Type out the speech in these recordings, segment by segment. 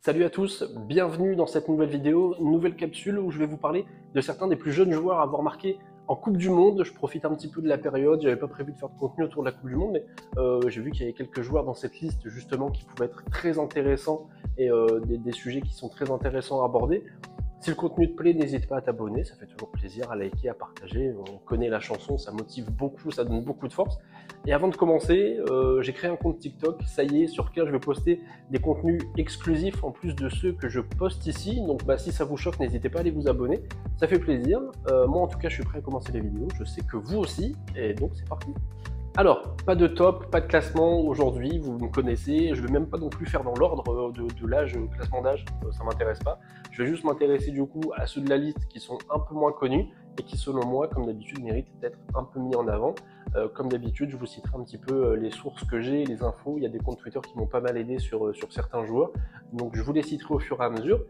Salut à tous, bienvenue dans cette nouvelle vidéo, nouvelle capsule où je vais vous parler de certains des plus jeunes joueurs à avoir marqué en Coupe du Monde. Je profite un petit peu de la période, j'avais pas prévu de faire de contenu autour de la Coupe du Monde, mais j'ai vu qu'il y avait quelques joueurs dans cette liste justement qui pouvaient être très intéressants et des sujets qui sont très intéressants à aborder. Si le contenu te plaît, n'hésite pas à t'abonner, ça fait toujours plaisir, à liker, à partager. On connaît la chanson, ça motive beaucoup, ça donne beaucoup de force. Et avant de commencer, j'ai créé un compte TikTok, ça y est, sur lequel je vais poster des contenus exclusifs en plus de ceux que je poste ici. Donc si ça vous choque, n'hésitez pas à aller vous abonner, ça fait plaisir. Moi en tout cas, je suis prêt à commencer les vidéos, je sais que vous aussi, et donc c'est parti. Alors, pas de top, pas de classement aujourd'hui, vous me connaissez, je ne vais même pas non plus faire dans l'ordre de l'âge, classement d'âge, ça ne m'intéresse pas. Je vais juste m'intéresser du coup à ceux de la liste qui sont un peu moins connus et qui selon moi, comme d'habitude, méritent d'être un peu mis en avant. Comme d'habitude, je vous citerai un petit peu les sources que j'ai, les infos, il y a des comptes Twitter qui m'ont pas mal aidé sur certains joueurs, donc je vous les citerai au fur et à mesure.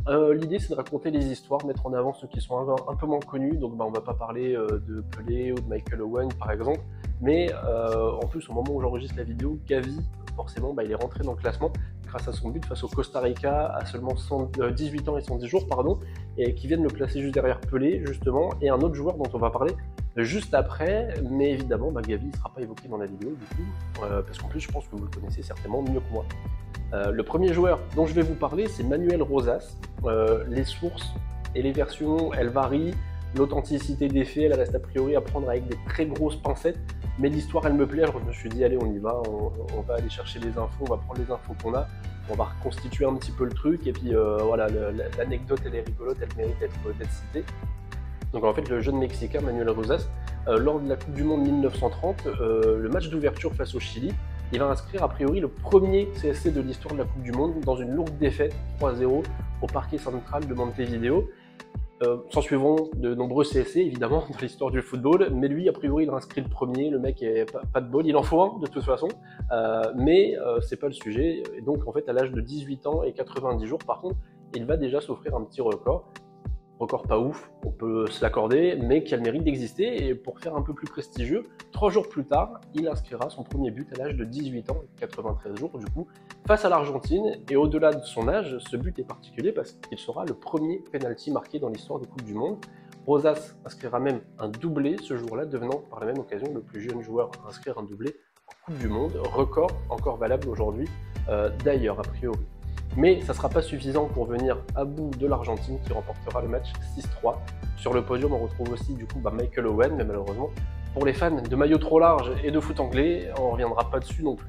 L'idée c'est de raconter les histoires, mettre en avant ceux qui sont un peu moins connus, donc on va pas parler de Pelé ou de Michael Owen par exemple, mais en plus au moment où j'enregistre la vidéo, Gavi forcément il est rentré dans le classement grâce à son but face au Costa Rica à seulement 18 ans et 110 jours et qui viennent le placer juste derrière Pelé justement, et un autre joueur dont on va parler juste après, mais évidemment Gavi ne sera pas évoqué dans la vidéo du coup, parce qu'en plus je pense que vous le connaissez certainement mieux que moi. Le premier joueur dont je vais vous parler, c'est Manuel Rosas. Les sources et les versions, elles varient. L'authenticité des faits, elle reste a priori à prendre avec des très grosses pincettes. Mais l'histoire, elle me plaît. Alors je me suis dit, allez, on y va. On va aller chercher les infos, on va prendre les infos qu'on a. On va reconstituer un petit peu le truc. Et puis voilà, l'anecdote, elle est rigolote, elle mérite d'être citée. Donc en fait, le jeune Mexicain Manuel Rosas, lors de la Coupe du Monde 1930, le match d'ouverture face au Chili, il va inscrire a priori le premier CSC de l'histoire de la Coupe du Monde dans une lourde défaite 3-0 au parquet central de Montevideo. S'en suivront de nombreux CSC évidemment dans l'histoire du football, mais lui a priori il a inscrit le premier, le mec est pas de bol, il en faut un de toute façon, mais c'est pas le sujet. Et donc en fait à l'âge de 18 ans et 90 jours par contre, il va déjà s'offrir un petit record pas ouf, on peut se l'accorder, mais qui a le mérite d'exister. Et pour faire un peu plus prestigieux, 3 jours plus tard, il inscrira son premier but à l'âge de 18 ans et 93 jours, du coup, face à l'Argentine. Et au-delà de son âge, ce but est particulier parce qu'il sera le premier penalty marqué dans l'histoire des Coupes du Monde. Rosas inscrira même un doublé ce jour-là, devenant par la même occasion le plus jeune joueur à inscrire un doublé en Coupe du Monde, record encore valable aujourd'hui d'ailleurs a priori. Mais ça ne sera pas suffisant pour venir à bout de l'Argentine qui remportera le match 6-3. Sur le podium, on retrouve aussi du coup Michael Owen, mais malheureusement, pour les fans de maillots trop larges et de foot anglais, on ne reviendra pas dessus non plus.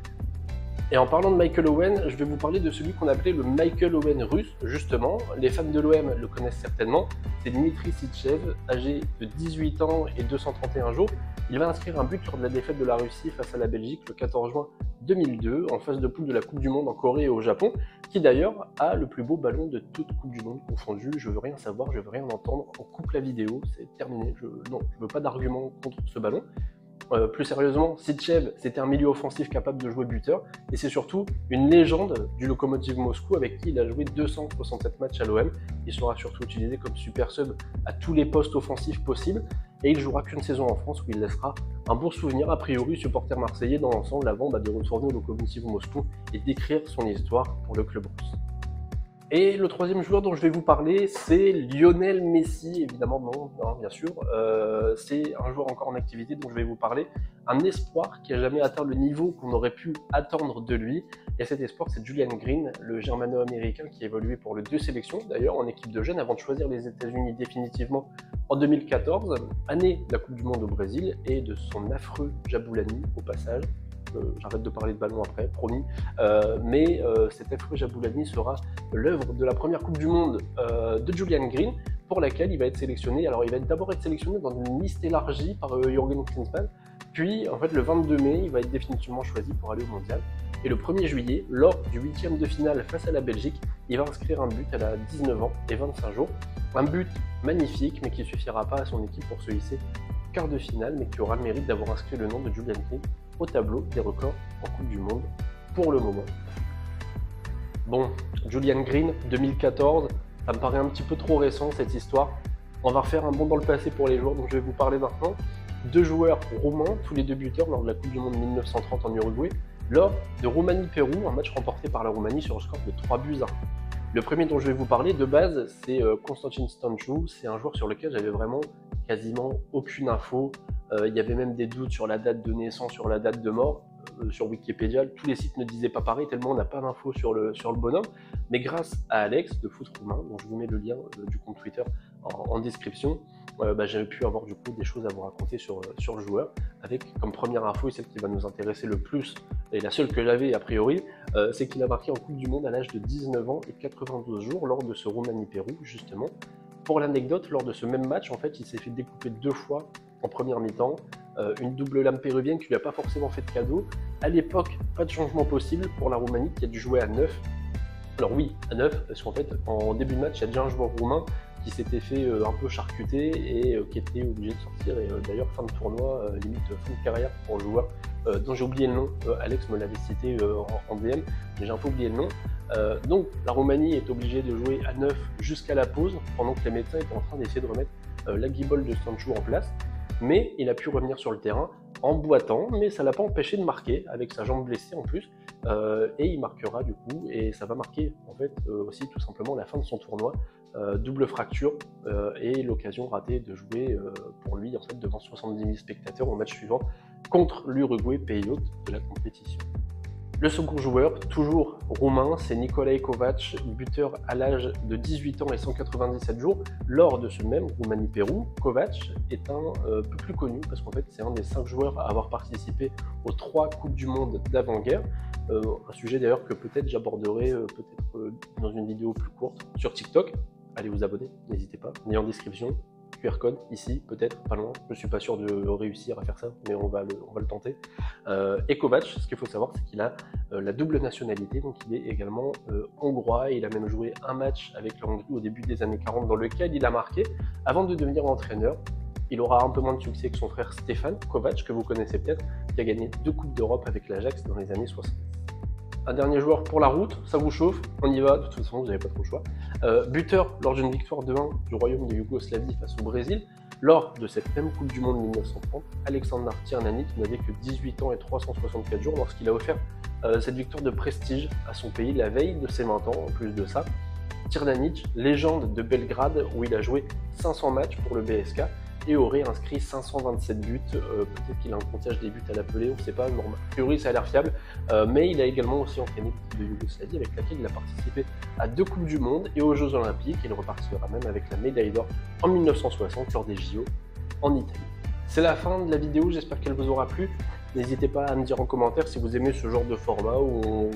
Et en parlant de Michael Owen, je vais vous parler de celui qu'on appelait le Michael Owen russe, justement. Les fans de l'OM le connaissent certainement. C'est Dmitri Sitchev, âgé de 18 ans et 231 jours. Il va inscrire un but lors de la défaite de la Russie face à la Belgique le 14 juin 2002, en phase de poule de la Coupe du Monde en Corée et au Japon, qui d'ailleurs a le plus beau ballon de toute Coupe du Monde confondue. Je veux rien savoir, je veux rien entendre, on coupe la vidéo, c'est terminé. Je veux pas d'argument contre ce ballon. Plus sérieusement, Sitchev, c'était un milieu offensif capable de jouer buteur, et c'est surtout une légende du Lokomotiv Moscou avec qui il a joué 267 matchs à l'OM. Il sera surtout utilisé comme super sub à tous les postes offensifs possibles, et il jouera qu'une saison en France où il laissera un bon souvenir, a priori supporter marseillais dans l'ensemble, avant de retourner au Lokomotiv Moscou et d'écrire son histoire pour le club russe. Et le troisième joueur dont je vais vous parler, c'est Lionel Messi, évidemment non bien sûr, c'est un joueur encore en activité dont je vais vous parler, un espoir qui n'a jamais atteint le niveau qu'on aurait pu attendre de lui, et cet espoir c'est Julian Green, le germano-américain qui évoluait pour les 2 sélections, d'ailleurs en équipe de jeunes avant de choisir les États-Unis définitivement en 2014, année de la Coupe du Monde au Brésil, et de son affreux Jabulani au passage. J'arrête de parler de ballon après, promis. Mais cet affreux Jabulani sera l'œuvre de la première Coupe du Monde de Julian Green, pour laquelle il va être sélectionné. Alors il va d'abord être sélectionné dans une liste élargie par Jürgen Klinsmann, puis en fait le 22 mai, il va être définitivement choisi pour aller au mondial. Et le 1er juillet, lors du 8e de finale face à la Belgique, il va inscrire un but à la 19 ans et 25 jours. Un but magnifique, mais qui ne suffira pas à son équipe pour se hisser quart de finale, mais qui aura le mérite d'avoir inscrit le nom de Julian Green au tableau des records en Coupe du Monde pour le moment. Bon, Julian Green, 2014, ça me paraît un petit peu trop récent cette histoire. On va refaire un bond dans le passé pour les joueurs dont je vais vous parler maintenant. 2 joueurs roumains, tous les 2 buteurs lors de la Coupe du Monde 1930 en Uruguay, lors de Roumanie-Pérou, un match remporté par la Roumanie sur le score de 3-1. Le premier dont je vais vous parler de base, c'est Konstantin Stanciu. C'est un joueur sur lequel j'avais vraiment quasiment aucune info. Il y avait même des doutes sur la date de naissance, sur la date de mort. Sur Wikipédia, tous les sites ne disaient pas pareil, tellement on n'a pas d'infos sur le bonhomme. Mais grâce à Alex de Foot Roumain, dont je vous mets le lien du compte Twitter en description, j'avais pu avoir du coup des choses à vous raconter sur le joueur, avec comme première info, et celle qui va nous intéresser le plus, et la seule que j'avais a priori, c'est qu'il a marqué en Coupe du Monde à l'âge de 19 ans et 92 jours lors de ce Roumanie-Pérou, justement. Pour l'anecdote, lors de ce même match, en fait, il s'est fait découper 2 fois en première mi-temps, une double lame péruvienne qui lui a pas forcément fait de cadeau. À l'époque, pas de changement possible pour la Roumanie qui a dû jouer à 9. Alors oui, à 9, parce qu'en fait, en début de match, il y a déjà un joueur roumain qui s'était fait un peu charcuter et qui était obligé de sortir. Et d'ailleurs, fin de tournoi, limite fin de carrière pour le joueur dont j'ai oublié le nom. Alex me l'avait cité en DM, mais j'ai un peu oublié le nom. Donc la Roumanie est obligée de jouer à 9 jusqu'à la pause, pendant que les médecins étaient en train d'essayer de remettre la guibole de Stanciu en place. Mais il a pu revenir sur le terrain en boitant, mais ça ne l'a pas empêché de marquer, avec sa jambe blessée en plus, et il marquera du coup, et ça va marquer en fait aussi tout simplement la fin de son tournoi, double fracture, et l'occasion ratée de jouer pour lui en fait devant 70 000 spectateurs au match suivant contre l'Uruguay, pays hôte de la compétition. Le second joueur, toujours roumain, c'est Nicolae Kovac, buteur à l'âge de 18 ans et 197 jours. Lors de ce même Roumanie-Pérou, Kovac est un peu plus connu parce qu'en fait c'est un des 5 joueurs à avoir participé aux 3 Coupes du Monde d'avant-guerre. Un sujet d'ailleurs que peut-être j'aborderai dans une vidéo plus courte sur TikTok. Allez vous abonner, n'hésitez pas, lien en description. QR code ici, peut-être, pas loin. Je ne suis pas sûr de réussir à faire ça, mais on va le tenter. Et Kovac, ce qu'il faut savoir, c'est qu'il a la double nationalité, donc il est également hongrois. Il a même joué un match avec la Hongrie au début des années 40 dans lequel il a marqué. Avant de devenir entraîneur, il aura un peu moins de succès que son frère Stefan Kovac, que vous connaissez peut-être, qui a gagné 2 Coupes d'Europe avec l'Ajax dans les années 60. Un dernier joueur pour la route, ça vous chauffe, on y va, de toute façon vous n'avez pas trop le choix. Buteur lors d'une victoire 2-1 du Royaume de Yougoslavie face au Brésil, lors de cette même Coupe du Monde 1930, Aleksandar Tiernanik n'avait que 18 ans et 364 jours lorsqu'il a offert cette victoire de prestige à son pays la veille de ses 20 ans. En plus de ça, Tiernanik, légende de Belgrade où il a joué 500 matchs pour le BSK, et aurait inscrit 527 buts, peut-être qu'il a un comptage des buts à l'appeler, on ne sait pas, normal. A priori ça a l'air fiable, mais il a également aussi entraîné l'équipe de Yougoslavie avec laquelle il a participé à 2 Coupes du Monde et aux Jeux Olympiques. Il repartira même avec la médaille d'or en 1960 lors des JO en Italie. C'est la fin de la vidéo, j'espère qu'elle vous aura plu. N'hésitez pas à me dire en commentaire si vous aimez ce genre de format où on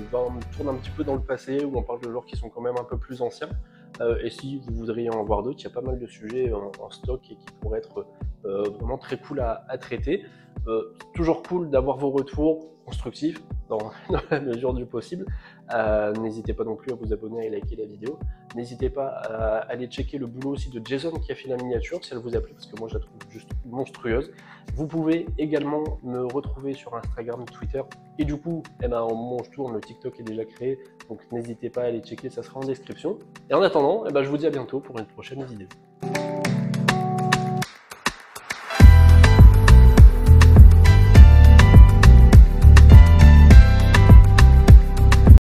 tourne un petit peu dans le passé, où on parle de joueurs qui sont quand même un peu plus anciens. Et si vous voudriez en voir d'autres, il y a pas mal de sujets en stock et qui pourraient être vraiment très cool à traiter. Toujours cool d'avoir vos retours constructifs dans la mesure du possible. N'hésitez pas non plus à vous abonner et liker la vidéo. N'hésitez pas à aller checker le boulot aussi de Jason qui a fait la miniature si elle vous a plu, parce que moi je la trouve juste monstrueuse. Vous pouvez également me retrouver sur Instagram, Twitter, et du coup, au moment où je tourne, le TikTok est déjà créé, donc n'hésitez pas à aller checker, ça sera en description. Et en attendant, je vous dis à bientôt pour une prochaine vidéo.